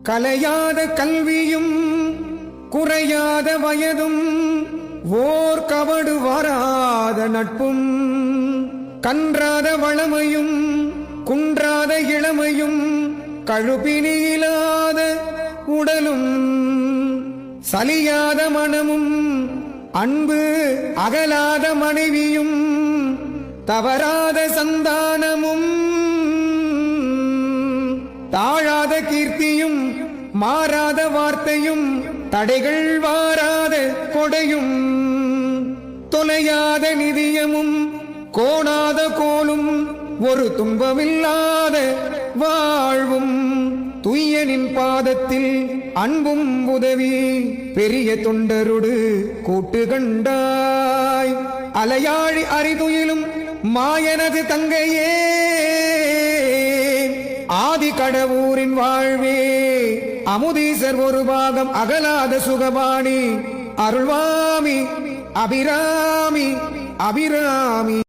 கலையாத கல்வியும் குறையாத வயதும் ஓர் கவடு வாராத நட்பும் கன்றாத வளமையும் குன்றாத இளமையும் கழுப்பினியிலாத உடலும் சலியாத மனமும் அன்பு அகலாத மனைவியும் தவறாத சந்தானமும் தாழாத கீர்த்தியும் மாறாத வார்த்தையும் தடைகள் வாராத கொடையும் தொலையாத நிதியமும் கோணாத கோலும் ஒரு துன்பமில்லாத வாழ்வும் துய்யனின் பாதத்தில் அன்பும் உதவி பெரிய தொண்டருடு கூட்டு கண்டாய் அலையாழி அறிதுயிலும் மாயனது தங்கையே ஆதி கடவுரின் வாழ்வே அமுதீசர் ஒரு பாகம் அகலாத சுகபாணி அருள்வாமி அபிராமி அபிராமி.